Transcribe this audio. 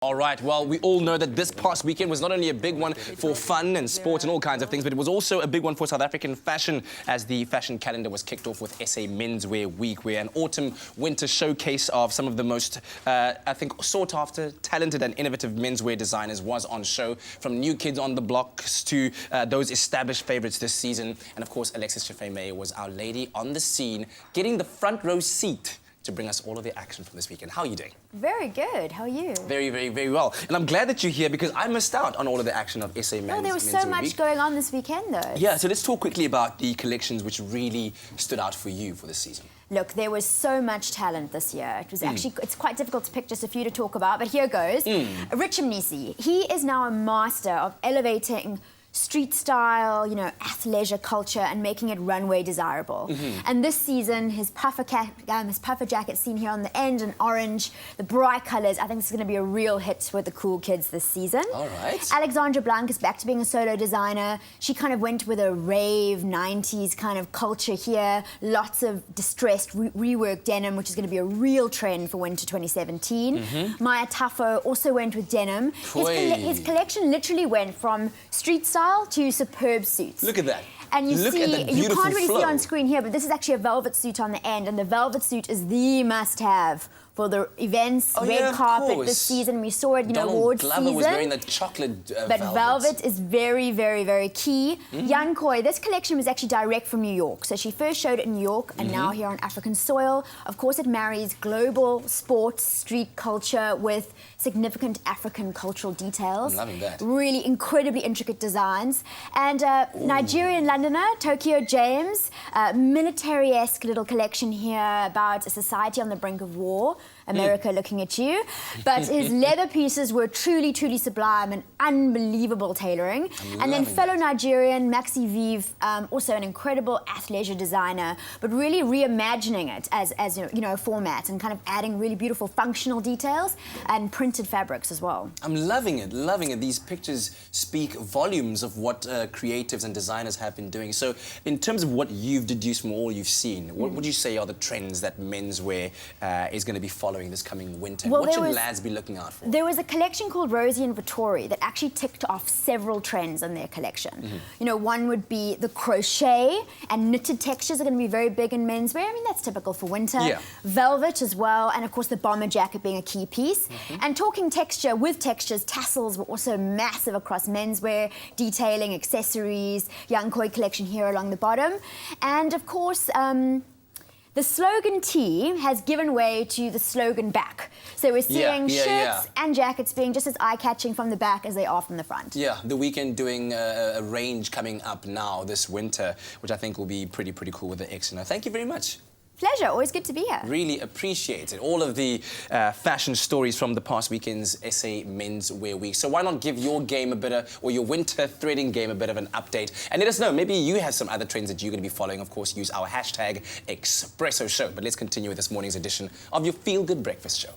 All right, well, we all know that this past weekend was not only a big one for fun and sport and all kinds of things, but it was also a big one for South African fashion as the fashion calendar was kicked off with SA Menswear Week, where an autumn-winter showcase of some of the most, I think, sought-after, talented and innovative menswear designers was on show, from new kids on the blocks to those established favourites this season. And, of course, Alexis Cheffe-May was our lady on the scene, getting the front row seat to bring us all of the action from this weekend. How are you doing? Very good. How are you? Very, very, very well. And I'm glad that you're here because I missed out on all of the action of SA Men's. Oh, there was so much going on this weekend, though. Yeah, so let's talk quickly about the collections which really stood out for you for this season. Look, there was so much talent this year. It was actually, it's quite difficult to pick just a few to talk about, but here goes. Richard Mnisi, he is now a master of elevating street style, you know, athleisure culture and making it runway desirable. And this season, his puffer jacket seen here on the end in orange, the bright colours, I think this is going to be a real hit with the cool kids this season. All right. Alexandra Blanc is back to being a solo designer. She kind of went with a rave 90s kind of culture here, lots of distressed reworked denim, which is going to be a real trend for winter 2017. Maya Tafo also went with denim. His collection literally went from street style to superb suits. Look at that. And you Look see, at that you can't really flow. see on screen here, but this is actually a velvet suit on the end, and the velvet suit is the must-have for the events, red carpet this season. We saw it, you know, awards season. Glover was wearing the chocolate But velvet is very, very, very key. Yan Koi, this collection was actually direct from New York. So she first showed it in New York and now here on African soil. Of course, it marries global sports, street culture with significant African cultural details. I'm loving that. Really incredibly intricate designs. And Nigerian Londoner, Tokyo James, military-esque little collection here about a society on the brink of war. America looking at you. But his leather pieces were truly, truly sublime and unbelievable tailoring. And then fellow Nigerian, Maxi Vive, also an incredible athleisure designer, but really reimagining it as you know, a format and kind of adding really beautiful functional details and printed fabrics as well. I'm loving it, loving it. These pictures speak volumes of what creatives and designers have been doing. So in terms of what you've deduced from all you've seen, what would you say are the trends that menswear is going to be following this coming winter? Well, what should lads be looking out for? There was a collection called Rosie and Vittori that actually ticked off several trends in their collection. You know, one would be the crochet and knitted textures are going to be very big in menswear. I mean, that's typical for winter. Velvet as well, and of course the bomber jacket being a key piece. And talking texture, with textures, tassels were also massive across menswear, detailing, accessories, Young Koi collection here along the bottom. And of course, the slogan tee has given way to the slogan back. So we're seeing shirts and jackets being just as eye-catching from the back as they are from the front. Yeah, the weekend doing a range coming up now this winter, which I think will be pretty cool with the X. Thank you very much. Pleasure, always good to be here. Really appreciate it. All of the fashion stories from the past weekend's SA Menswear Week. So why not give your game a bit of, or your winter threading game a bit of an update? And let us know, maybe you have some other trends that you're going to be following. Of course, use our hashtag Expresso Show. But let's continue with this morning's edition of your Feel Good Breakfast Show.